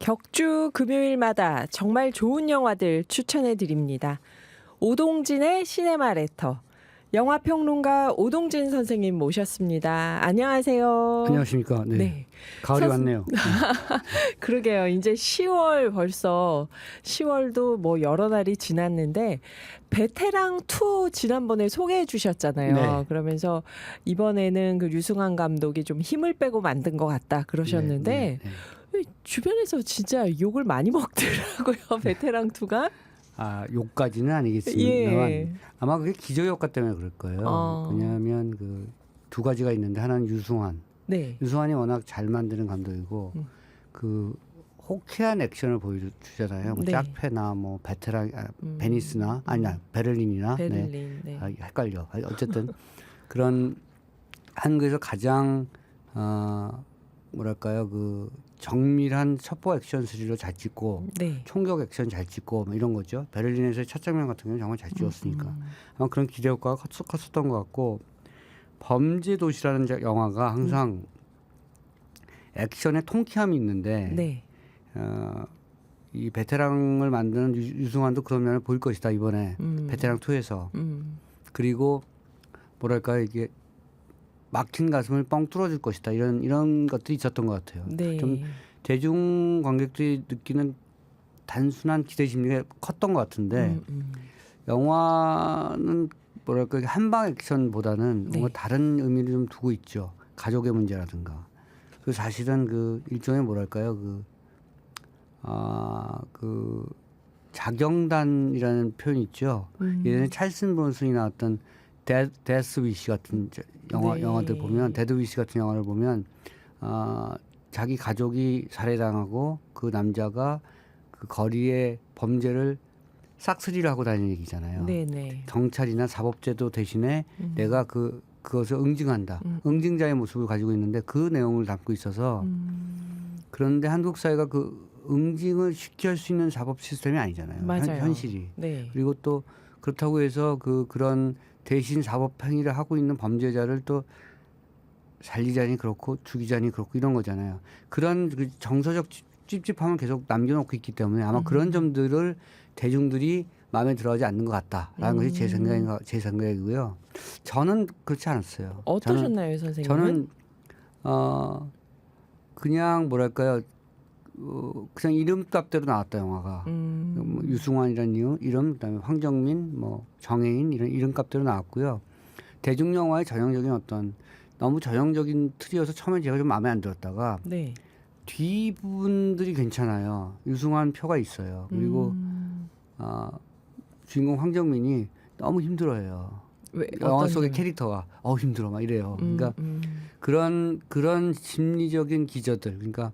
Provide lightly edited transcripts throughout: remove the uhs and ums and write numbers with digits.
격주 금요일마다 정말 좋은 영화들 추천해 드립니다. 오동진의 시네마 레터. 영화평론가 오동진 선생님 모셨습니다. 안녕하세요. 안녕하십니까. 네. 네. 가을이 왔네요. 그러게요. 이제 10월 벌써 10월도 뭐 여러 날이 지났는데 베테랑 2 지난번에 소개해 주셨잖아요. 네. 그러면서 이번에는 그 유승환 감독이 좀 힘을 빼고 만든 것 같다 그러셨는데 네, 네, 네. 주변에서 진짜 욕을 많이 먹더라고요. 베테랑 2가. 아, 욕까지는 아니겠습니다만 예. 아마 그게 기저 효과 때문에 그럴 거예요. 왜냐하면 그 두 가지가 있는데 하나는 유승환. 네. 유승환이 워낙 잘 만드는 감독이고 그 호쾌한 액션을 보여주잖아요. 뭐 네. 짝패나 뭐 베테랑 베니스나 아니야 베를린이나 베를린. 네. 아, 헷갈려. 어쨌든 그런 한국에서 가장 뭐랄까요 그 정밀한 첩보 액션 스릴러 잘 찍고 네. 총격 액션 잘 찍고 뭐 이런 거죠. 베를린에서의 첫 장면 같은 경우는 정말 잘 찍었으니까 아마 그런 기대 효과가 컸었던 것 같고 범죄 도시라는 영화가 항상 액션에 통쾌함이 있는데 네. 이 베테랑을 만드는 유승환도 그런 면을 보일 것이다 이번에 베테랑 2에서 그리고 뭐랄까요 이게 막힌 가슴을 뻥 뚫어줄 것이다 이런 것들이 있었던 것 같아요. 네. 좀 대중 관객들이 느끼는 단순한 기대 심리가 컸던 것 같은데 영화는 뭐랄까 한방 액션보다는 네. 뭔가 다른 의미를 좀 두고 있죠. 가족의 문제라든가. 그 사실은 그 일종의 뭐랄까요 그 자경단이라는 표현 있죠. 예전에 찰슨 브론슨이 나왔던 데스 위시 같은 네. 영화들 보면 데드 위시 같은 영화를 보면 자기 가족이 살해당하고 그 남자가 그 거리에 범죄를 싹쓸이를 하고 다니는 얘기잖아요. 네네. 경찰이나 사법제도 대신에 내가 그것을 응징한다. 응징자의 모습을 가지고 있는데 그 내용을 담고 있어서 그런데 한국 사회가 그 응징을 시킬 수 있는 사법 시스템이 아니잖아요. 맞아요. 현실이. 네. 그리고 또 그렇다고 해서 그런 대신 사법 행위를 하고 있는 범죄자를 또 살리자니 그렇고 죽이자니 그렇고 이런 거잖아요. 그런 그 정서적 찝찝함을 계속 남겨놓고 있기 때문에 아마 그런 점들을 대중들이 마음에 들어하지 않는 것 같다라는 것이 제 생각이고요. 저는 그렇지 않았어요. 어떠셨나요, 선생님은? 저는 그냥 뭐랄까요, 그냥 이름값대로 나왔다 영화가. 뭐 유승환이라는 이름, 그다음에 황정민, 뭐 정혜인 이런 이름값대로 나왔고요. 대중 영화의 전형적인 어떤 너무 전형적인 틀이어서 처음에 제가 좀 마음에 안 들었다가 네. 뒷부분들이 괜찮아요. 유승환 표가 있어요. 그리고 주인공 황정민이 너무 힘들어해요. 왜, 영화 속의 점을? 캐릭터가 힘들어 막 이래요. 그러니까 그런 심리적인 기저들, 그러니까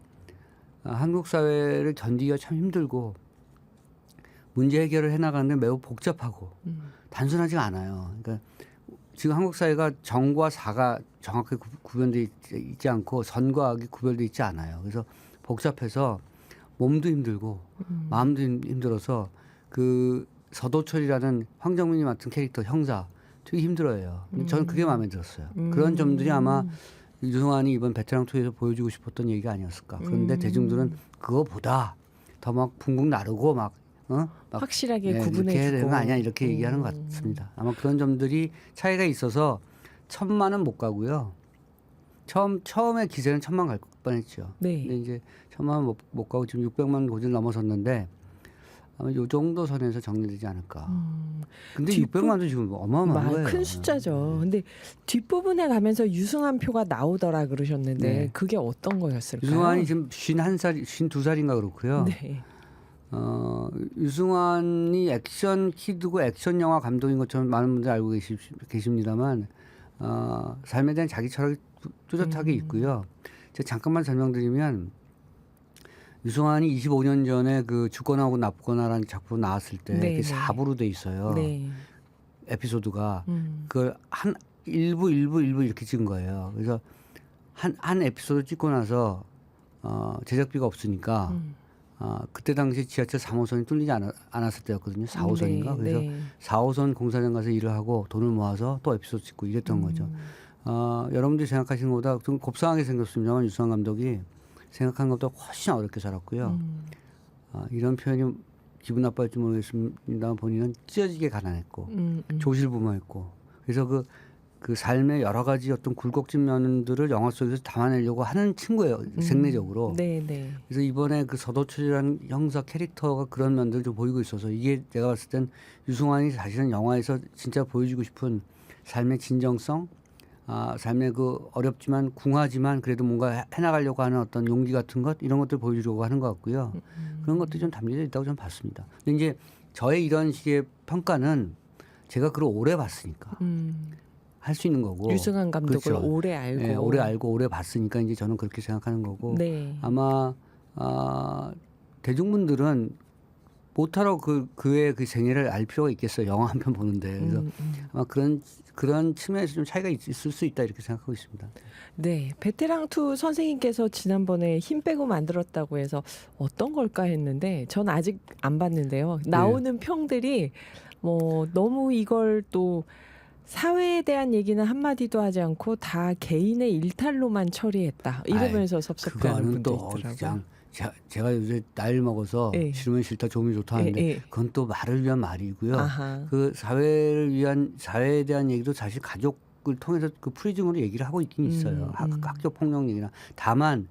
한국 사회를 견디기가 참 힘들고 문제 해결을 해나가는데 매우 복잡하고 단순하지가 않아요. 그러니까 지금 한국 사회가 정과 사가 정확하게 구분되어 있지 않고 선과 악이 구별되어 있지 않아요. 그래서 복잡해서 몸도 힘들고 마음도 힘들어서 그 서도철이라는 황정민이 맡은 캐릭터 형사 되게 힘들어해요. 저는 그게 마음에 들었어요. 그런 점들이 아마 유승환이 이번 베테랑 2에서 보여주고 싶었던 얘기가 아니었을까. 그런데 대중들은 그거보다 더 막 붕붕 나르고 막 확실하게 이렇게 해야 구분해주고. 되는 거 아니야 이렇게 얘기하는 것 같습니다. 아마 그런 점들이 차이가 있어서 1000만은 못 가고요. 처음에 기세는 1000만 갈 뻔했죠. 네. 근데 이제 1000만 못 가고 지금 600만 고지를 넘어섰는데 아마 요 정도 선에서 정리되지 않을까. 근데 600만도 지금 어마어마한 거예요. 큰 숫자죠. 근데 뒷부분에 가면서 유승환 표가 나오더라 그러셨는데 네. 그게 어떤 거였을까요? 유승환이 지금 51살, 52살인가 그렇고요. 네. 유승환이 액션 키드고 액션 영화 감독인 것처럼 많은 분들 알고 계십니다만 삶에 대한 자기 철학이 뚜렷하게 있고요. 제가 잠깐만 설명드리면 유승환이 25년 전에 그 죽거나하고 나쁘거나라는 작품 나왔을 때 네, 그게 네. 4부로 돼 있어요. 네. 에피소드가 그걸 한 일부 이렇게 찍은 거예요. 그래서 한 에피소드 찍고 나서 제작비가 없으니까 그때 당시 지하철 3호선이 뚫리지 않았을 때였거든요. 4호선인가. 네, 그래서 네. 4호선 공사장 가서 일을 하고 돈을 모아서 또 에피소드 찍고 이랬던 거죠. 여러분들이 생각하시는 것보다 좀 곱상하게 생겼습니다만 유승환 감독이 생각한 것보다 훨씬 어렵게 살았고요. 이런 표현이 기분 나빠할지 모르겠습니다. 본인은 찢어지게 가난했고 조실부모했고 그래서 그 삶의 여러 가지 어떤 굴곡진 면들을 영화 속에서 담아내려고 하는 친구예요. 생내적으로. 네, 네. 그래서 이번에 그 서도철이라는 형사 캐릭터가 그런 면들을 좀 보이고 있어서 이게 내가 봤을 땐 유승환이 사실은 영화에서 진짜 보여주고 싶은 삶의 진정성, 삶의 그 어렵지만 궁하지만 그래도 뭔가 해나가려고 하는 어떤 용기 같은 것 이런 것들 보여주려고 하는 것 같고요. 그런 것들이 좀 담겨져 있다고 저는 봤습니다. 근데 이제 저의 이런 식의 평가는 제가 그걸 오래 봤으니까 할 수 있는 거고. 유승환 감독을 그렇죠. 오래 알고. 네, 오래 알고 오래 봤으니까 이제 저는 그렇게 생각하는 거고. 네. 아마 대중분들은 못하러 그의 그 생애를 알 필요가 있겠어요. 영화 한 편 보는데. 그래서 아마 그런 측면에서 좀 차이가 있을 수 있다 이렇게 생각하고 있습니다. 네, 베테랑2 선생님께서 지난번에 힘 빼고 만들었다고 해서 어떤 걸까 했는데 전 아직 안 봤는데요. 나오는 평들이 뭐 너무 이걸 또 사회에 대한 얘기는 한마디도 하지 않고 다 개인의 일탈로만 처리했다. 이러면서 섭섭해하는 그거는 분도 또 있더라고요. 그냥 제가 요새 나이를 먹어서 예. 싫으면 싫다 좋으면 좋다 하는데 예. 그건 또 말을 위한 말이고요. 아하. 그 사회에 대한 얘기도 사실 가족을 통해서 그 프리즘으로 얘기를 하고 있긴 있어요. 학교 폭력 얘기나. 다만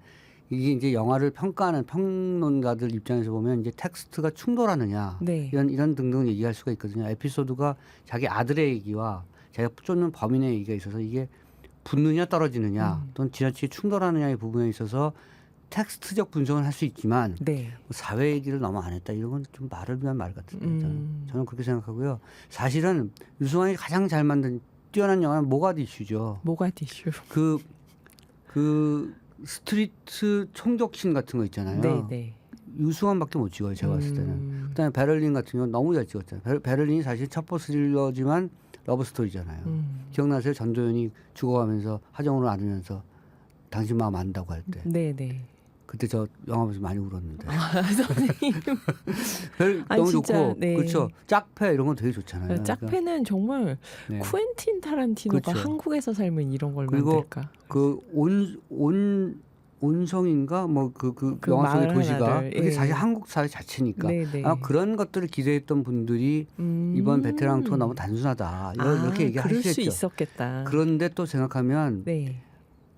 이게 이제 영화를 평가하는 평론가들 입장에서 보면 이제 텍스트가 충돌하느냐 네. 이런 등등 얘기할 수가 있거든요. 에피소드가 자기 아들의 얘기와 자기가 쫓는 범인의 얘기가 있어서 이게 붙느냐 떨어지느냐 또는 지나치게 충돌하느냐의 부분에 있어서 텍스트적 분석은 할 수 있지만 네. 사회 얘기를 너무 안 했다 이런 건 좀 말을 위한 말 같은데 저는 그렇게 생각하고요. 사실은 유승환이 가장 잘 만든 뛰어난 영화는 모가디슈죠. 모가디슈. 그 스트리트 총격신 같은 거 있잖아요. 네, 네. 유승환밖에 못 찍어요. 제가 봤을 때는. 그다음에 베를린 같은 경우는 너무 잘 찍었잖아요. 베를린이 사실 첩보 스릴러지만 러브 스토리잖아요. 기억나세요? 전도연이 죽어가면서 하정우를 안으면서 당신 마음 안다고 할 때. 네, 네. 그때 저 영화 보면서 많이 울었는데. 선생님. 너무 진짜, 좋고 네. 그렇죠. 짝패 이런 건 되게 좋잖아요. 짝패는 정말 네. 쿠엔틴 타란티노가 그렇죠. 한국에서 살면 이런 걸 그리고 만들까? 그 온성인가 뭐 그 그 영화 속의 마을 도시가 하나를, 그게 예. 사실 한국 사회 자체니까 네네. 그런 것들을 기대했던 분들이 이번 베테랑 투어 너무 단순하다 이렇게 그럴 수 얘기하시겠죠. 있었겠다. 그런데 또 생각하면 네.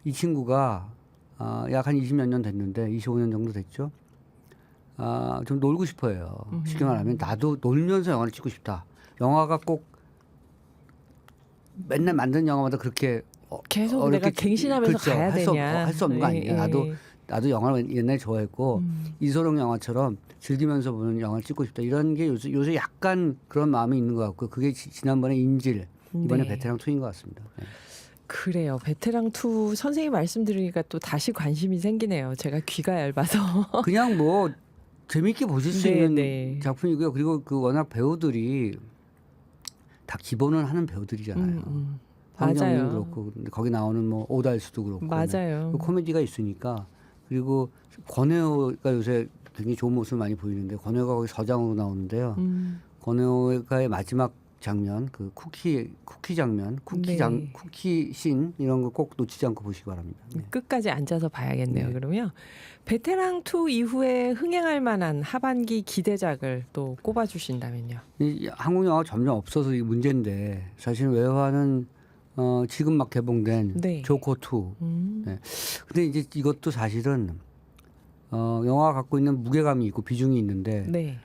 이 친구가 약 한 20몇 년 됐는데 25년 정도 됐죠. 좀 놀고 싶어요. 쉽게 말하면 나도 놀면서 영화를 찍고 싶다. 영화가 꼭 맨날 만든 영화마다 그렇게 계속 내가 갱신하면서 그렇죠. 가야 되냐. 할 수 없는 거 아니냐. 나도 영화를 옛날에 좋아했고 이소룡 영화처럼 즐기면서 보는 영화를 찍고 싶다. 이런 게 요새 약간 그런 마음이 있는 것 같고 그게 지난번에 인질 이번에 네. 베테랑 2인 것 같습니다. 네. 그래요. 베테랑2 선생님 말씀 들으니까 또 다시 관심이 생기네요. 제가 귀가 얇아서. 그냥 뭐 재밌게 보실 수 네, 있는 네. 작품이고요. 그리고 그 워낙 배우들이 다 기본은 하는 배우들이잖아요. 황정민 맞아요. 그렇고 근데 거기 나오는 뭐 오달수도 그렇고 맞아요. 그 코미디가 있으니까 그리고 권혜호가 요새 굉장히 좋은 모습을 많이 보이는데 권혜호가 거기 서장으로 나오는데요. 권혜호가의 마지막 장면 그 쿠키 장면 네. 쿠키 씬 이런 거 꼭 놓치지 않고 보시기 바랍니다. 네. 끝까지 앉아서 봐야겠네요. 네. 그러면 베테랑2 이후에 흥행할 만한 하반기 기대작을 또 꼽아주신다면요. 이 한국 영화가 점점 없어서 이게 문제인데 사실 외화는 지금 막 개봉된 네. 조커 2. 네. 근데 이제 이것도 사실은 영화가 갖고 있는 무게감이 있고 비중이 있는데 네.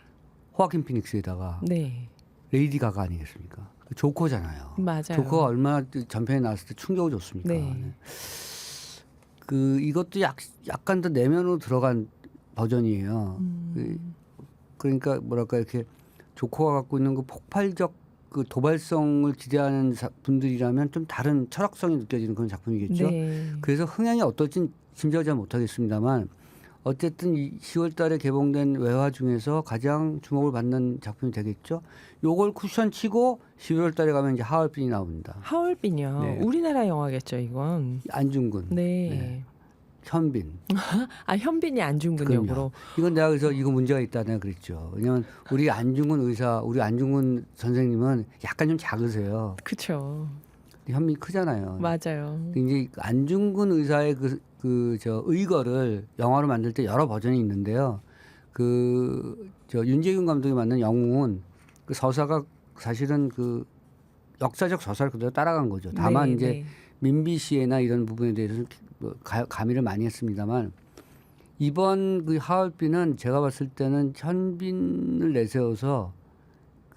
호아킨 피닉스에다가 네. 레이디 가가 아니겠습니까? 조커잖아요. 맞아요. 조커가 얼마나 전편에 나왔을 때 충격을 줬습니까? 네. 네. 이것도 약간 더 내면으로 들어간 버전이에요. 그러니까 뭐랄까 이렇게 조커가 갖고 있는 그 폭발적 그 도발성을 기대하는 분들이라면 좀 다른 철학성이 느껴지는 그런 작품이겠죠. 네. 그래서 흥행이 어떨진 짐작하지 못하겠습니다만 어쨌든 10월 달에 개봉된 외화 중에서 가장 주목을 받는 작품이 되겠죠. 요걸 쿠션 치고 11월 달에 가면 이제 하얼빈이 나옵니다. 하얼빈이요. 네. 우리나라 영화겠죠, 이건. 안중근, 네. 현빈. 현빈이 안중근 그럼요. 역으로. 이건 내가 그래서 이거 문제가 있다 내가 그랬죠. 왜냐하면 우리 안중근 선생님은 약간 좀 작으세요. 그렇죠. 현빈이 크잖아요. 맞아요. 이제 안중근 의사의 저 의거를 영화로 만들 때 여러 버전이 있는데요. 저 윤재균 감독이 만든 영웅은 그 서사가 사실은 그 역사적 서사를 그대로 따라간 거죠. 다만 네, 이제 네. 민비시에나 이런 부분에 대해서는 뭐 가미를 많이 했습니다만 이번 그 하얼빈은 제가 봤을 때는 현빈을 내세워서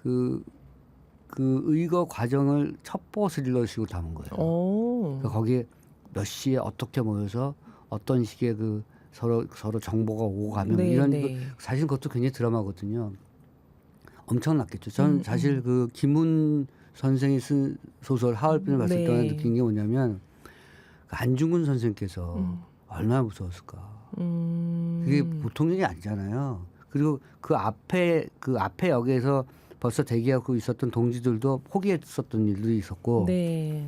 그 의거 과정을 첩보 스릴러식으로 담은 거예요. 오. 그러니까 거기에 몇 시에 어떻게 모여서 어떤 식의 그 서로 정보가 오고 가면 네, 이런 네. 사실 그것도 굉장히 드라마거든요. 엄청났겠죠. 저는 사실 그 김훈 선생이 쓴 소설 하얼빈을 봤을 네. 때 느낀 게 뭐냐면 그 안중근 선생께서 얼마나 무서웠을까. 그게 보통 일이 아니잖아요. 그리고 그 앞에 역에서 벌써 대기하고 있었던 동지들도 포기했었던 일도 있었고, 네.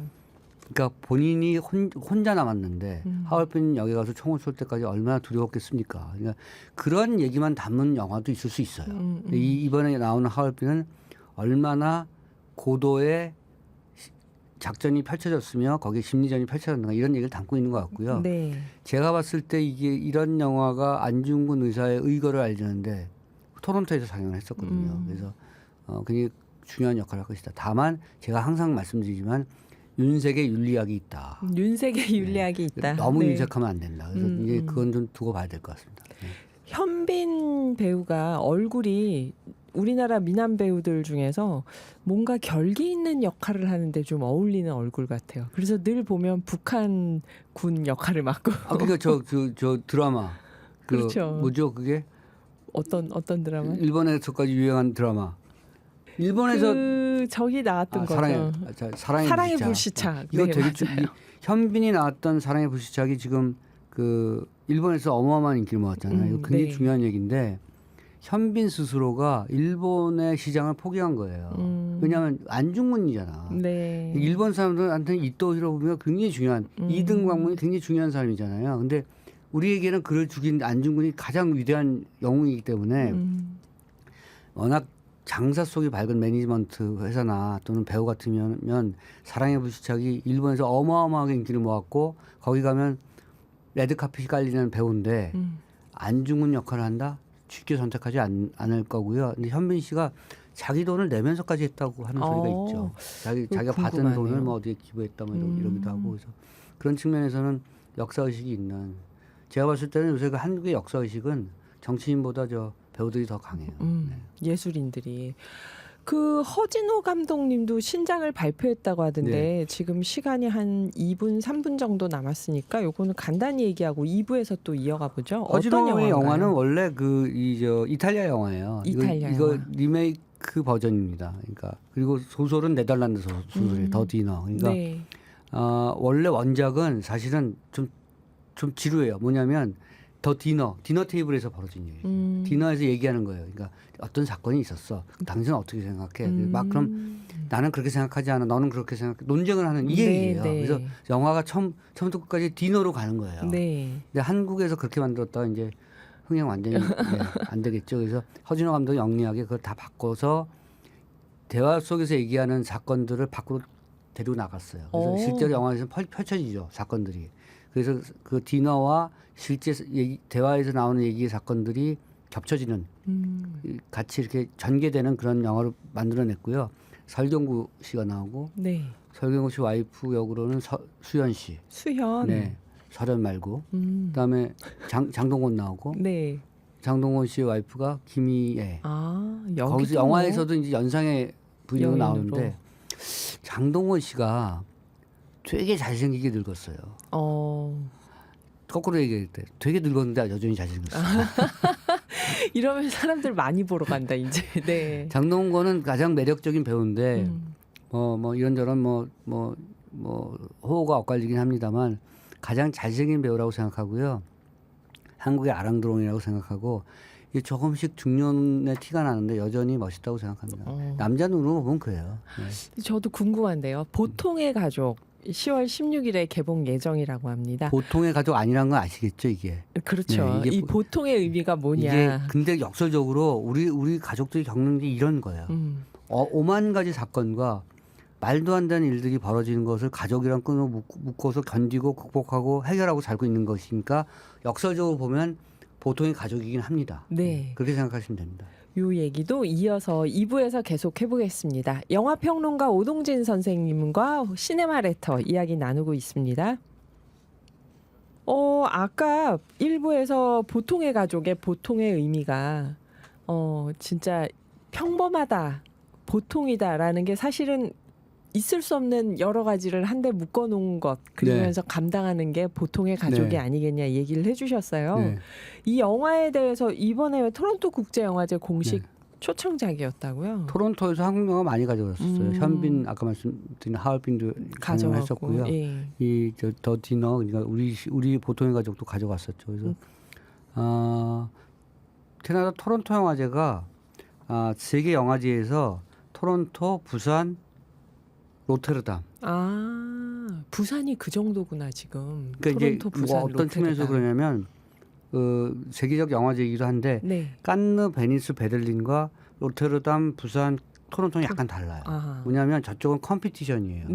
그러니까 본인이 혼자 남았는데 하얼빈 역에 가서 총을 쏠 때까지 얼마나 두려웠겠습니까? 그러니까 그런 얘기만 담은 영화도 있을 수 있어요. 이번에 나오는 하얼빈은 얼마나 고도의 작전이 펼쳐졌으며 거기에 심리전이 펼쳐졌는가 이런 얘기를 담고 있는 것 같고요. 네. 제가 봤을 때 이게 이런 영화가 안중근 의사의 의거를 알리는데 토론토에서 상영을 했었거든요. 그래서 굉장히 중요한 역할을 할 것이다. 다만 제가 항상 말씀드리지만 윤색의 윤리학이 있다. 윤색의 윤리학이 있다. 너무 네. 윤색하면 안 된다. 그래서 이제 그건 좀 두고 봐야 될 것 같습니다. 네. 현빈 배우가 얼굴이 우리나라 미남 배우들 중에서 뭔가 결기 있는 역할을 하는데 좀 어울리는 얼굴 같아요. 그래서 늘 보면 북한 군 역할을 맡고 그러니까 저 드라마 그렇죠. 뭐죠 그게 어떤 드라마? 일본에서까지 유행한 드라마. 일본에서 저기 나왔던 거죠. 사랑의 불시착. 이거 네, 되게 맞아요. 현빈이 나왔던 사랑의 불시착이 지금 그 일본에서 어마어마한 인기를 모았잖아요. 이거 굉장히 네. 중요한 얘기인데 현빈 스스로가 일본의 시장을 포기한 거예요. 왜냐하면 안중근이잖아. 네. 일본 사람들한테는 이토 히로부미가 굉장히 중요한 이등 광문이 굉장히 중요한 사람이잖아요. 근데 우리에게는 그를 죽인 안중근이 가장 위대한 영웅이기 때문에 워낙 장사 속이 밝은 매니지먼트 회사나 또는 배우 같으면 사랑의 불시착이 일본에서 어마어마하게 인기를 모았고 거기 가면 레드카펫이 깔리는 배우인데 안중근 역할을 한다? 쉽게 선택하지 않을 거고요. 근데 현빈 씨가 자기 돈을 내면서까지 했다고 하는 소리가 있죠. 자기가 받은 궁금하네요. 돈을 뭐 어디에 기부했다 뭐 이러기도 하고 그래서 그런 측면에서는 역사 의식이 있는. 제가 봤을 때는 요새 그 한국의 역사 의식은 정치인보다 저 배우들이 더 강해요. 네. 예술인들이. 그 허진호 감독님도 신작을 발표했다고 하던데 네. 지금 시간이 한 2분, 3분 정도 남았으니까 요거는 간단히 얘기하고 2부에서 또 이어가 보죠. 어떤 허진호의 영화인가요? 영화는 원래 이탈리아 영화예요. 이탈리아 이거 영화. 리메이크 버전입니다. 그러니까 그리고 소설은 네덜란드 소설이에요. 더 디너. 그러니까 네. 원래 원작은 사실은 좀 지루해요. 뭐냐면 더 디너 테이블에서 벌어진 일이에요. 디너에서 얘기하는 거예요. 그러니까 어떤 사건이 있었어. 당신은 어떻게 생각해? 막 그럼 나는 그렇게 생각하지 않아. 너는 그렇게 생각해. 논쟁을 하는 이 네, 얘기예요. 네. 그래서 영화가 처음부터 끝까지 디너로 가는 거예요. 네. 근데 한국에서 그렇게 만들었다가 이제 흥행 완전히 안 되겠죠. 그래서 허진호 감독이 영리하게 그걸 다 바꿔서 대화 속에서 얘기하는 사건들을 밖으로 데리고 나갔어요. 그래서 오. 실제로 영화에서 펼쳐지죠. 사건들이. 그래서 그 디너와 실제 대화에서 나오는 얘기의 사건들이 겹쳐지는 같이 이렇게 전개되는 그런 영화를 만들어냈고요. 설경구 씨가 나오고 네. 설경구 씨 와이프 역으로는 수현 씨. 수현. 네. 설현 말고. 그다음에 장동건 나오고. 네. 장동건 씨의 와이프가 김희애. 여기도 거기서 영화에서도 이제 연상의 부인으로 여인으로. 나오는데 장동건 씨가 되게 잘생기게 늙었어요. 거꾸로 얘기할 때 되게 늙었는데 여전히 잘생겼어요. 이러면 사람들 많이 보러 간다 이제. 네. 장동건은 가장 매력적인 배우인데 뭐 이런저런 뭐 호호가 엇갈리긴 합니다만 가장 잘생긴 배우라고 생각하고요. 한국의 아랑드롱이라고 생각하고 이게 조금씩 중년의 티가 나는데 여전히 멋있다고 생각합니다. 남자 눈으로 보면 그래요. 네. 저도 궁금한데요. 보통의 가족 10월 16일에 개봉 예정이라고 합니다. 보통의 가족 아니란 거 아시겠죠 이게? 그렇죠. 네, 이게 이 보통의 의미가 뭐냐. 이게 근데 역설적으로 우리 가족들이 겪는 게 이런 거예요. 오만 가지 사건과 말도 안 되는 일들이 벌어지는 것을 가족이랑 끊어 묶어서 견디고 극복하고 해결하고 살고 있는 것이니까 역설적으로 보면 보통의 가족이긴 합니다. 네. 그렇게 생각하시면 됩니다. 요 얘기도 이어서 2부에서 계속 해보겠습니다. 영화평론가 오동진 선생님과 시네마 레터 이야기 나누고 있습니다. 아까 1부에서 보통의 가족의 보통의 의미가 진짜 평범하다, 보통이다라는 게 사실은 있을 수 없는 여러 가지를 한데 묶어놓은 것 그러면서 감당하는 게 보통의 가족이 아니겠냐 얘기를 해주셨어요. 네. 이 영화에 대해서 이번에 토론토 국제영화제 공식 초청작이었다고요? 토론토에서 한국 영화 많이 가져갔었어요. 현빈 아까 말씀드린 하얼빈도 가져갔었고요. 예. 이 더 디너 그러니까 우리 보통의 가족도 가져갔었죠. 그래서 캐나다 토론토 영화제가 세계 영화제에서 토론토, 부산, 로테르담. 부산이 그 정도구나 지금. 그러니까 토론토, 이제 부산, 뭐 어떤 측면에서 그러냐면 세계적 영화제이기도 한데 깐느, 베니스, 베를린과 로테르담, 부산, 토론토는 약간 달라요. 뭐냐면 저쪽은 컴피티션이에요.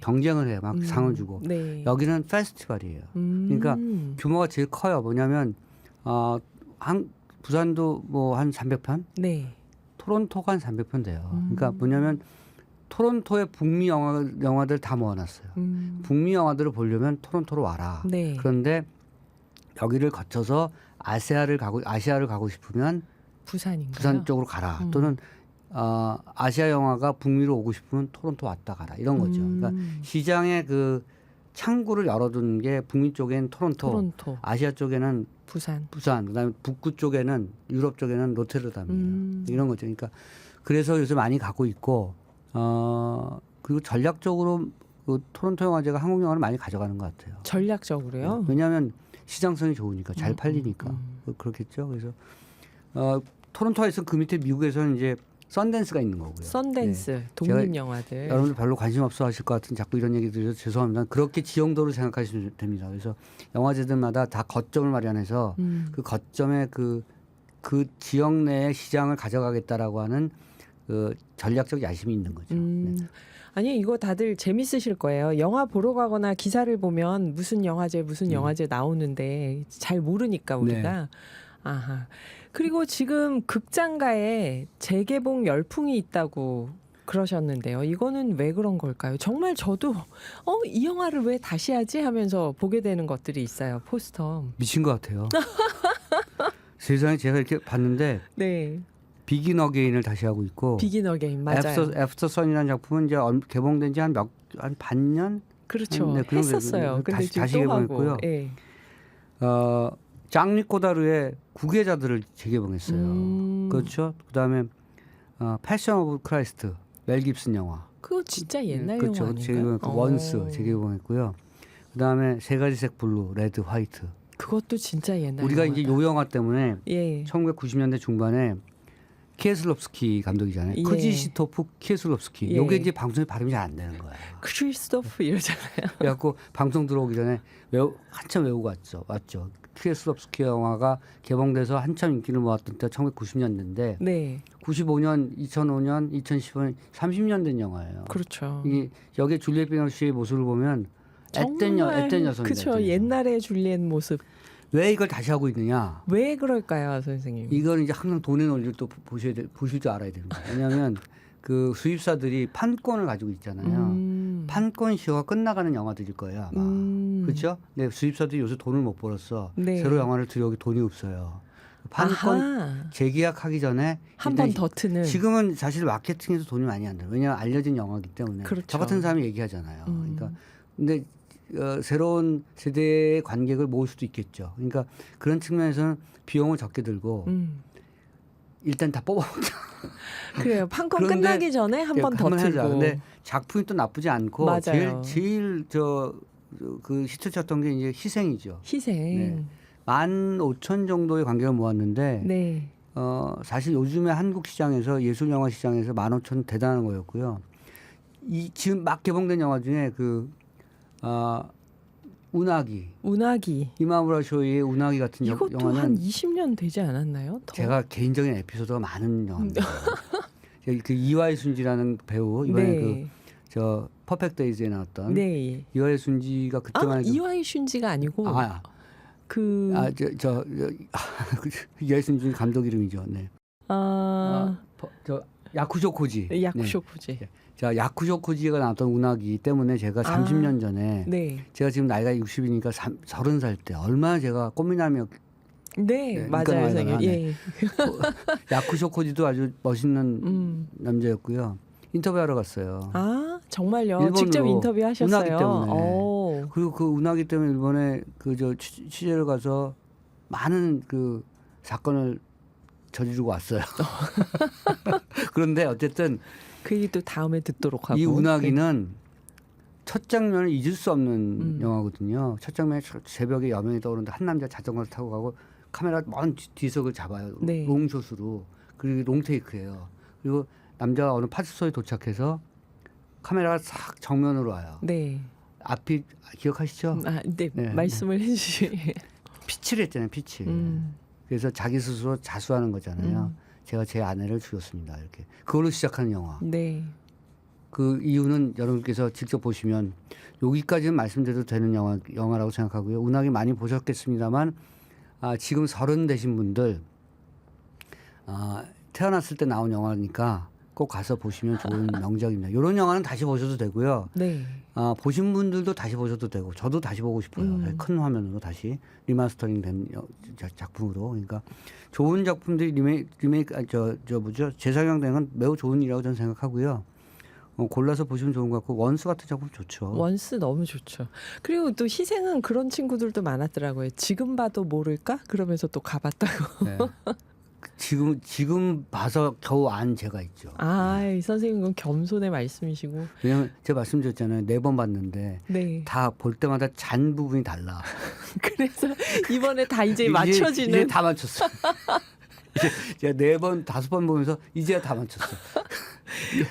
경쟁을 해, 막 상을 주고. 여기는 페스티벌이에요. 그러니까 규모가 제일 커요. 뭐냐면 부산도 뭐 한 300편, 토론토가 한 300편 돼요. 그러니까 뭐냐면 토론토의 북미 영화들 다 모아놨어요. 북미 영화들을 보려면 토론토로 와라. 그런데 여기를 거쳐서 아시아를 가고 싶으면 부산 쪽으로 가라. 또는 아시아 영화가 북미로 오고 싶으면 토론토 왔다 가라. 이런 거죠. 그러니까 시장의 그 창구를 열어둔 게 북미 쪽엔 토론토. 아시아 쪽에는 부산. 그다음에 북구 쪽에는 유럽 쪽에는 로테르담이에요. 이런 거죠. 그러니까 그래서 요새 많이 가고 있고 그리고 전략적으로 그 토론토 영화제가 한국 영화를 많이 가져가는 것 같아요. 전략적으로요? 왜냐하면 시장성이 좋으니까 잘 팔리니까 그렇겠죠. 그래서 토론토에서 그 밑에 미국에서는 이제 썬댄스가 있는 거고요. 썬댄스 독립 영화들. 여러분들 별로 관심 없어 하실 것 같은 자꾸 이런 얘기 드려서 죄송합니다. 그렇게 지형도로 생각하시면 됩니다. 그래서 영화제들마다 다 거점을 마련해서 그 거점에 그 지역 내의 시장을 가져가겠다라고 하는 그 전략적 야심이 있는 거죠. 아니 이거 다들 재밌으실 거예요. 영화 보러 가거나 기사를 보면 무슨 영화제 나오는데 잘 모르니까 우리가. 그리고 지금 극장가에 재개봉 열풍이 있다고 그러셨는데요. 이거는 왜 그런 걸까요? 정말 저도 이 영화를 왜 다시 하지 하면서 보게 되는 것들이 있어요. 포스터. 미친 것 같아요. 세상에 제가 이렇게 봤는데 비긴 어게인을 다시 하고 있고 비긴 어게인 맞아요. 애프터 선이라는 작품은 이제 개봉된 지 한 반년 그렇죠. 했었어요. 근데 다시 개봉했고요. 장리 꼬다르의 구계자들을 재개봉했어요. 그렇죠. 그다음에 패션 오브 크라이스트 멜 깁슨 영화. 그거 진짜 옛날 그렇죠. 영화 아닌가요? 원스 재개봉했고요. 그다음에 세 가지 색 블루, 레드, 화이트. 그것도 진짜 옛날 우리가 영화다. 이제 요 영화 때문에 1990년대 중반에 키에슬롭스키 감독이잖아요. 크지시토프 키에슬롭스키. 요게 이제 방송에 발음이 잘 안 되는 거예요. 크리스토프 이러잖아요. 그래갖고 방송 들어오기 전에 한참 외우고 왔죠. 키에슬롭스키 영화가 개봉돼서 한참 인기를 모았던 때 1990년대인데 95년, 2005년, 2015년 30년 된 영화예요. 그렇죠. 이게 여기에 줄리엣 비노시의 모습을 보면 앳된 여성입니다. 그렇죠. 옛날의 줄리엣 모습. 왜 이걸 다시 하고 있느냐? 왜 그럴까요, 선생님? 이건 이제 항상 돈의 논리를 또 보실 줄 알아야 됩니다. 왜냐하면 그 수입사들이 판권을 가지고 있잖아요. 판권 시효가 끝나가는 영화들일 거예요, 아마. 그렇죠? 근데 수입사들이 요새 돈을 못 벌었어. 새로 영화를 들여오기 돈이 없어요. 판권 재계약하기 전에 한 번 더 트는. 지금은 사실 마케팅에서 돈이 많이 안 들어요. 왜냐하면 알려진 영화이기 때문에. 그렇죠. 저 같은 사람이 얘기하잖아요. 그러니까 근데 새로운 세대의 관객을 모을 수도 있겠죠. 그러니까 그런 측면에서는 비용을 적게 들고 일단 다 뽑아보자. 그래요. 판권 끝나기 전에 한 번 더 틀고. 근데 작품이 또 나쁘지 않고 맞아요. 제일 그 히트쳤던 게 이제 희생이죠. 희생. 15,000 정도의 관객을 모았는데 사실 요즘에 한국 시장에서 예술 영화 시장에서 15,000 대단한 거였고요. 지금 막 개봉된 영화 중에 운하기 이마무라 쇼이의 운하기 같은 이것도 영화는 한 20년 되지 않았나요? 더? 제가 개인적인 에피소드가 많은 영화입니다. 그 이와이 순지라는 배우 이번에 저 퍼펙트 데이즈에 나왔던 네. 이화의 순지가 그때만 해도 이화의 슌지가 아니고 그 이화의 순지 감독 이름이죠. 네. 저 야쿠쇼코지. 야쿠쇼코지. 네. 자, 야쿠쇼코지가 나왔던 운하기 때문에 제가 30년 전에 네. 제가 지금 나이가 60이니까 30살 때 얼마나 제가 꽃미남이었. 네, 맞아요, 선생님. 예. 야쿠쇼코지도 아주 멋있는 남자였고요. 인터뷰하러 갔어요. 아, 정말요? 일본으로 직접 인터뷰하셨어요? 운하기 때문에. 오. 그리고 그 운하기 때문에 일본에 그 저 취재를 가서 많은 그 사건을 저지르고 왔어요. 그런데 어쨌든 그 얘기 또 다음에 듣도록 하고. 이 운하기는 첫 장면을 잊을 수 없는 영화거든요. 첫 장면에 새벽에 여명이 떠오르는데 한 남자 자전거를 타고 가고 카메라 먼 뒤석을 잡아요. 네. 롱숏으로. 그리고 롱테이크예요. 그리고 남자가 어느 파출소에 도착해서 카메라가 싹 정면으로 와요. 네. 앞이 기억하시죠? 네. 네. 말씀을 해주시. 피치를 했잖아요. 피치. 그래서 자기 스스로 자수하는 거잖아요. 제가 제 아내를 죽였습니다. 이렇게. 그걸로 시작하는 영화. 네. 그 이유는 여러분께서 직접 보시면 여기까지는 말씀드려도 되는 영화라고 생각하고요. 운하기 많이 보셨겠습니다만 지금 30 되신 분들 태어났을 때 나온 영화니까 꼭 가서 보시면 좋은 명작입니다. 이런 영화는 다시 보셔도 되고요. 네. 보신 분들도 다시 보셔도 되고 저도 다시 보고 싶어요. 큰 화면으로 다시 리마스터링된 작품으로. 그러니까 좋은 작품들이 리메이크 재상영된 건 매우 좋은 일이라고 저는 생각하고요. 골라서 보시면 좋은 것 같고 원스 같은 작품 좋죠. 원스 너무 좋죠. 그리고 또 희생은 그런 친구들도 많았더라고요. 지금 봐도 모를까? 그러면서 또 가봤다고. 네. 지금 봐서 겨우 안 제가 있죠. 이 선생님은 겸손의 말씀이시고. 왜냐면 제가 말씀드렸잖아요. 4번 봤는데 네. 다 볼 때마다 잔 부분이 달라. 그래서 이번에 다 이제 맞춰지는. 이제 다 맞췄어. 이제 제가 4번, 5번 보면서 이제야 다 맞췄어.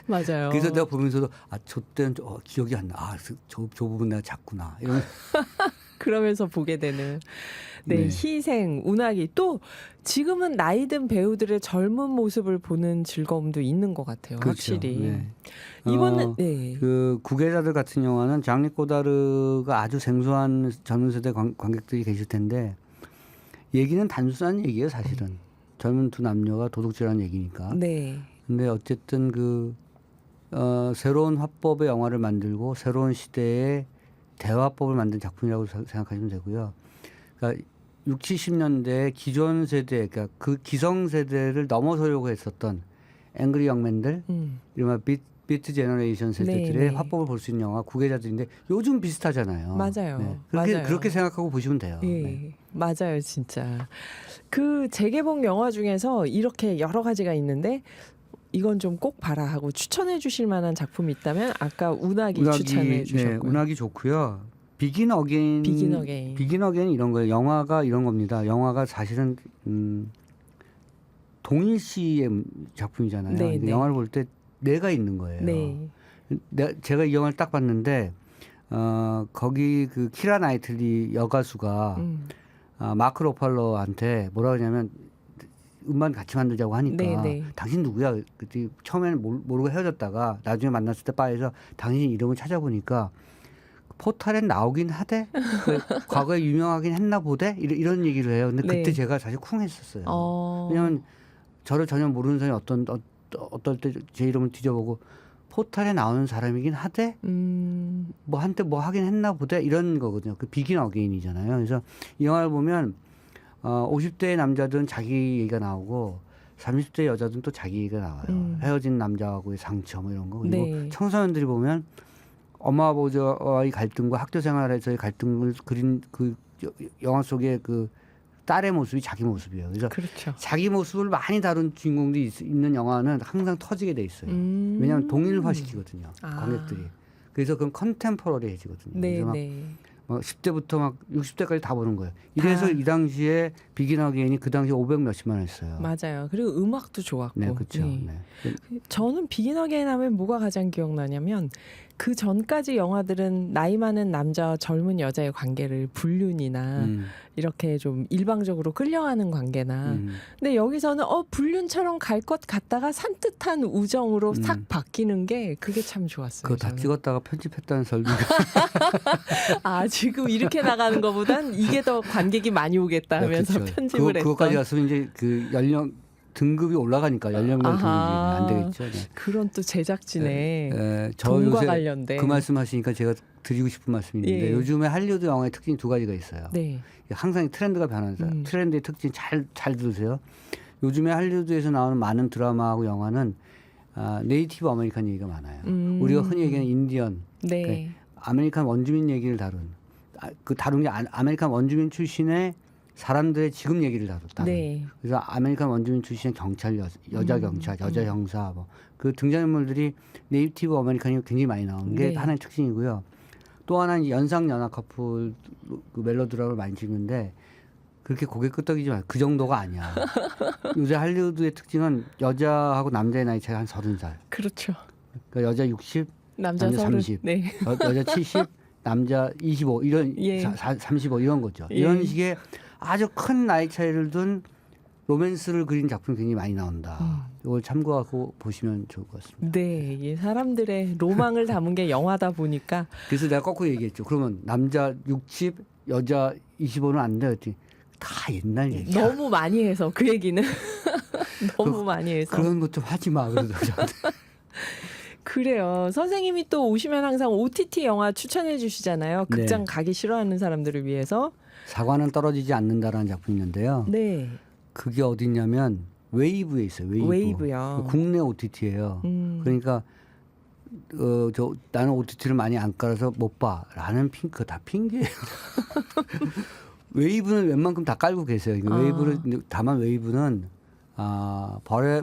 맞아요. 그래서 내가 보면서도 저 때는 기억이 안 나. 저 부분 내가 작구나. 이런. 그러면서 보게 되는. 네, 희생, 운하기. 또 지금은 나이 든 배우들의 젊은 모습을 보는 즐거움도 있는 것 같아요. 그렇죠. 확실히. 네. 이번은 그 구계자들 같은 영화는 장리 꼬다르가 아주 생소한 젊은 세대 관객들이 계실 텐데 얘기는 단순한 얘기예요, 사실은. 젊은 두 남녀가 도둑질하는 얘기니까. 네. 근데 어쨌든 새로운 화법의 영화를 만들고 새로운 시대의 대화법을 만든 작품이라고 생각하시면 되고요. 그러니까 60, 70년대 기존 세대, 그러니까 그 기성 세대를 넘어서려고 했었던 앵그리 영맨들, 이른바 비트 제너레이션 세대들의 화법을 볼 수 있는 영화 구계자들인데 요즘 비슷하잖아요. 맞아요. 네. 그렇게 생각하고 보시면 돼요. 예, 네. 맞아요, 진짜. 그 재개봉 영화 중에서 이렇게 여러 가지가 있는데 이건 좀 꼭 봐라 하고 추천해 주실 만한 작품이 있다면 아까 운하기 추천해 주셨고요. 네, 운하기 좋고요. 비긴 어게인 이런 거예요. 영화가 이런 겁니다. 영화가 사실은 동일 시의 작품이잖아요. 네, 네. 영화를 볼 때 내가 있는 거예요. 네. 제가 이 영화를 딱 봤는데 거기 그 키라 나이틀리 여가수가 마크 로팔러한테 뭐라 그러냐면 음반 같이 만들자고 하니까 네. 당신 누구야? 그때 처음에는 모르고 헤어졌다가 나중에 만났을 때 바에서 당신 이름을 찾아보니까 포탈에 나오긴 하대. 과거에 유명하긴 했나 보대. 이런 얘기를 해요. 근데 그때 제가 사실 쿵했었어요. 왜냐하면 저를 전혀 모르는 사람이 어떨 때 제 이름을 뒤져보고 포탈에 나오는 사람이긴 하대. 뭐 한때 뭐 하긴 했나 보대. 이런 거거든요. 그 비긴 어게인이잖아요. 그래서 이 영화를 보면 50대의 남자들은 자기 얘기가 나오고 30대 여자들은 또 자기 얘기가 나와요. 헤어진 남자하고의 상처 뭐 이런 거. 그리고 청소년들이 보면 엄마 아버지와의 갈등과 학교 생활에서의 갈등을 그린 그 영화 속의 그 딸의 모습이 자기 모습이에요. 그래서 그렇죠. 자기 모습을 많이 다룬 주인공들이 있는 영화는 항상 터지게 돼 있어요. 왜냐하면 동일화시키거든요. 관객들이. 그래서 그건 컨템포러리해지거든요. 그래서 막 10대부터 막 60대까지 다 보는 거예요. 이래서 이 당시에 비긴 어게인이 그 당시에 500 몇십만 원 했어요. 맞아요. 그리고 음악도 좋았고. 네, 그렇죠. 저는 비긴 어게인 하면 뭐가 가장 기억나냐면 그 전까지 영화들은 나이 많은 남자와 젊은 여자의 관계를 불륜이나 이렇게 좀 일방적으로 끌려가는 관계나 근데 여기서는 불륜처럼 갈 것 같다가 산뜻한 우정으로 싹 바뀌는 게 그게 참 좋았어요. 그거 다 저는. 찍었다가 편집했다는 설비가 아 지금 이렇게 나가는 것보단 이게 더 관객이 많이 오겠다 하면서 그렇죠. 편집을 했던. 그거까지 갔으면 이제 그 연령 등급이 올라가니까 연령별 등급이 안 되겠죠. 네. 그런 또 제작진의 저 돈과 요새 관련된 그 말씀하시니까 제가 드리고 싶은 말씀이 있는데 예. 요즘에 할리우드 영화의 특징이 두 가지가 있어요. 네. 항상 트렌드가 변한다. 트렌드의 특징 잘 들으세요. 요즘에 할리우드에서 나오는 많은 드라마하고 영화는 네이티브 아메리칸 얘기가 많아요. 우리가 흔히 얘기하는 인디언, 네. 그러니까 아메리칸 원주민 얘기를 다룬 그 다룬 게 아메리칸 원주민 출신의 사람들의 지금 얘기를 다뤘다. 네. 그래서 아메리칸 원주민 출신의 경찰 여자 경찰, 여자 형사 그 등장인물들이 네이티브 아메리칸이 굉장히 많이 나오는 게 네. 하나의 특징이고요. 또 하나는 연상 연하 커플 그 멜로드라마를 많이 찍는데 그렇게 고개 끄덕이지 말고 그 정도가 아니야. 요새 할리우드의 특징은 여자하고 남자의 나이 차이가 한 30살. 그렇죠. 그러니까 여자 60, 남자 남자 30. 30. 네. 여자 70, 남자 25 이런 예. 35 이런 거죠. 예. 이런 식의 아주 큰 나이 차이를 둔 로맨스를 그린 작품이 굉장히 많이 나온다. 이걸 참고하고 보시면 좋을 것 같습니다. 네, 이 사람들의 로망을 담은 게 영화다 보니까 그래서 내가 거꾸로 얘기했죠. 그러면 남자 60, 여자 25는 안 돼요. 다 옛날 얘기야. 너무 많이 해서 그 얘기는 너무 많이 해서 그런 것 좀 하지 마. 그러더라고요. 그래요. 선생님이 또 오시면 항상 OTT 영화 추천해 주시잖아요. 극장 네. 가기 싫어하는 사람들을 위해서. 사과는 떨어지지 않는다라는 작품이 있는데요. 네, 그게 어디냐면 웨이브에 있어요. 웨이브요. 국내 OTT예요. 그러니까 나는 OTT를 많이 안 깔아서 못 봐라는 그거 다 핑계예요. 웨이브는 웬만큼 다 깔고 계세요. 웨이브를 다만 웨이브는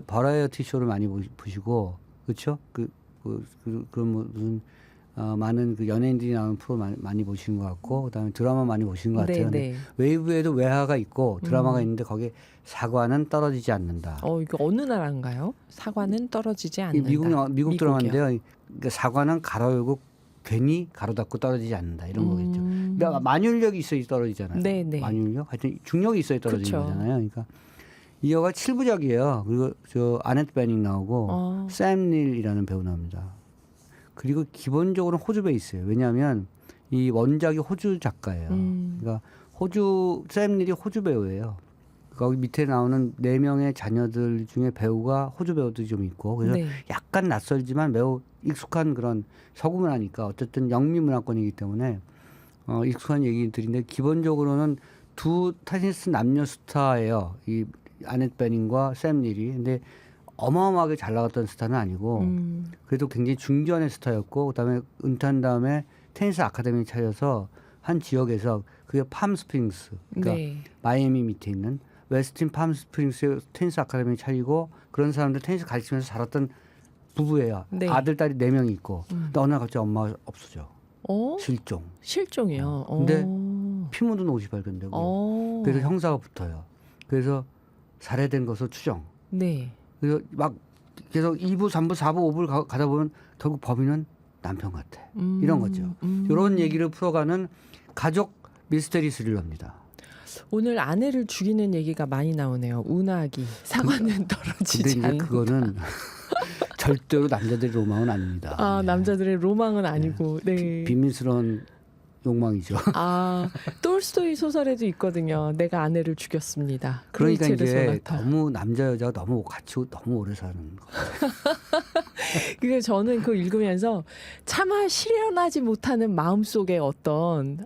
버라이어티 쇼를 많이 보시고 그렇죠? 그런 무슨 많은 그 연예인들이 나오는 프로 많이 보시는 것 같고 그다음에 드라마 많이 보시는 것 같아요. 네. 웨이브에도 외화가 있고 드라마가 있는데 거기에 사과는 떨어지지 않는다. 이거 어느 나라인가요? 사과는 떨어지지 않는다. 미국 드라마인데요. 그러니까 사과는 가로 열고 괜히 가로 닫고 떨어지지 않는다 이런 거겠죠. 그러니까 만유력이 있어야 떨어지잖아요. 네네. 만유력, 하여튼 중력이 있어야 떨어지는 그쵸. 거잖아요. 그러니까 이 영화 7부작이에요. 그리고 저 아넷 베닝 나오고 샘 닐이라는 배우 나옵니다. 그리고 기본적으로 호주 베이스예요. 왜냐하면 이 원작이 호주 작가예요. 그러니까 샘 닐이 호주 배우예요. 거기 밑에 나오는 4명의 자녀들 중에 배우가 호주 배우들이 좀 있고 그래서 네. 약간 낯설지만 매우 익숙한 그런 서구 문화니까 어쨌든 영미 문화권이기 때문에 익숙한 얘기들인데 기본적으로는 두 테니스 남녀 스타예요. 이 아넷 베닝과 샘 닐이. 근데 어마어마하게 잘 나갔던 스타는 아니고 그래도 굉장히 중견의 스타였고 그다음에 은퇴한 다음에 테니스 아카데미 차려서 한 지역에서 그게 팜스프링스 그러니까 네. 마이애미 밑에 있는 웨스틴 팜스프링스에 테니스 아카데미 차리고 그런 사람들 테니스 가르치면서 자랐던 부부예요. 네. 아들 딸이 4명이 있고 근데 어느 날 갑자기 엄마가 없어져. 실종. 실종이요. 근데 피 묻은 옷이 발견되고 그래서 형사가 붙어요. 그래서 살해된 것으로 추정. 네. 그래서 막 계속 2부, 3부, 4부, 5부를 가다 보면 결국 범인은 남편 같아. 이런 거죠. 이런 얘기를 풀어가는 가족 미스테리 스릴러입니다. 오늘 아내를 죽이는 얘기가 많이 나오네요. 운하기 사과는 떨어지지 근데 이제 않는다. 그거는 절대로 남자들의 로망은 아닙니다. 네. 남자들의 로망은 아니고 네. 비밀스러운 욕망이죠. 톨스토이 소설에도 있거든요. 내가 아내를 죽였습니다. 그러니까 그레이첼의 이제 소나타. 너무 남자 여자가 너무 같이 너무 오래 사는 거. 그게 저는 그거 읽으면서 차마 실현하지 못하는 마음속의 어떤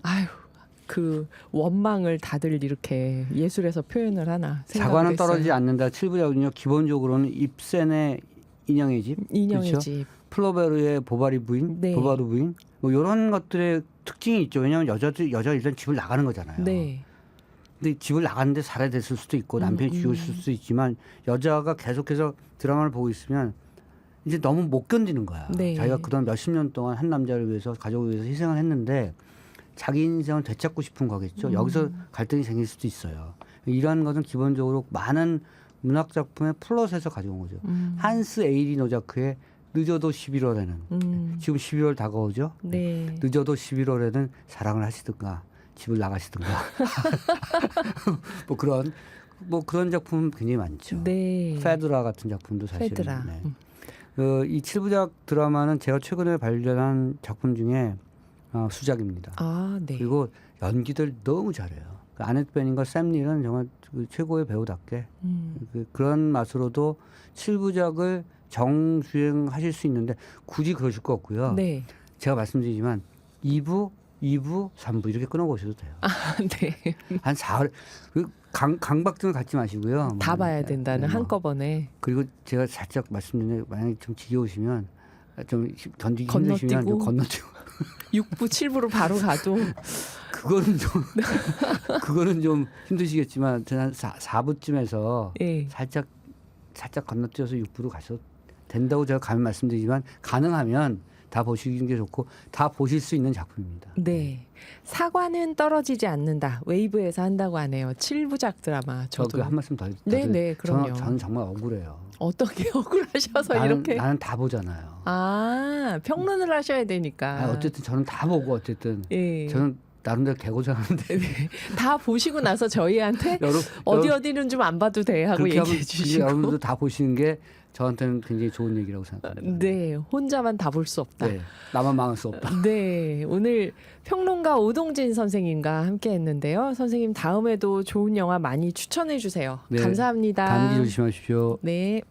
그 원망을 다들 이렇게 예술에서 표현을 하나 생각을 사과는 했어요. 떨어지지 않는다. 7부작은요. 기본적으로는 입센의 인형의 집, 인형의 그렇죠? 집. 플로베르의 보바리 부인, 네. 보바르 부인, 뭐 이런 것들의 특징이 있죠. 왜냐하면 여자 일단 집을 나가는 거잖아요. 네. 근데 집을 나갔는데 살해됐을 수도 있고 남편이 죽였을 수도 있지만 여자가 계속해서 드라마를 보고 있으면 이제 너무 못 견디는 거야. 네. 자기가 그동안 몇십 년 동안 한 남자를 위해서 가족을 위해서 희생을 했는데 자기 인생을 되찾고 싶은 거겠죠. 여기서 갈등이 생길 수도 있어요. 이러한 것은 기본적으로 많은 문학 작품의 플롯에서 가져온 거죠. 한스 에이리 노자크의 늦어도 11월에는 지금 12월 다가오죠. 네. 늦어도 11월에는 사랑을 하시든가 집을 나가시든가 뭐 그런 작품 굉장히 많죠. 네. 페드라 같은 작품도 사실은. 페드라. 네. 이 7부작 드라마는 제가 최근에 발견한 작품 중에 수작입니다. 아, 네. 그리고 연기들 너무 잘해요. 아넷 베닝과 샘 닐은 정말 그 최고의 배우답게 그런 맛으로도 7부작을 정주행하실 수 있는데 굳이 그러실 거 없고요. 네. 제가 말씀드리지만 2부, 3부 이렇게 끊어보셔도 돼요. 아, 네. 한 4월 강박증을 갖지 마시고요. 다 봐야 된다는 한꺼번에. 그리고 제가 살짝 말씀드리는데 만약에 좀 지겨우시면 좀 견디기 건너뛰고. 힘드시면 좀 건너뛰고 6부, 7부로 바로 가도. 그거는 좀 힘드시겠지만 저는 한 4부쯤에서 예. 살짝 건너뛰어서 6부로 가셔도 된다고 제가 감히 말씀드리지만 가능하면 다 보시는 게 좋고 다 보실 수 있는 작품입니다. 네. 사과는 떨어지지 않는다. 웨이브에서 한다고 하네요. 7부작 드라마. 저도. 한 말씀 더. 네, 그럼요. 저는 정말 억울해요. 어떻게 억울하셔서 이렇게. 나는 다 보잖아요. 아, 평론을 하셔야 되니까. 어쨌든 저는 다 보고 어쨌든 예. 저는 나름대로 개고생하는데 다 보시고 나서 저희한테 어디는 좀 안 봐도 돼 하고 얘기해 주시고. 여러분도 다 보시는 게 저한테는 굉장히 좋은 얘기라고 생각합니다. 네, 혼자만 다 볼 수 없다. 네, 나만 망할 수 없다. 네, 오늘 평론가 오동진 선생님과 함께했는데요. 선생님 다음에도 좋은 영화 많이 추천해 주세요. 네, 감사합니다. 감기 조심하십시오. 네.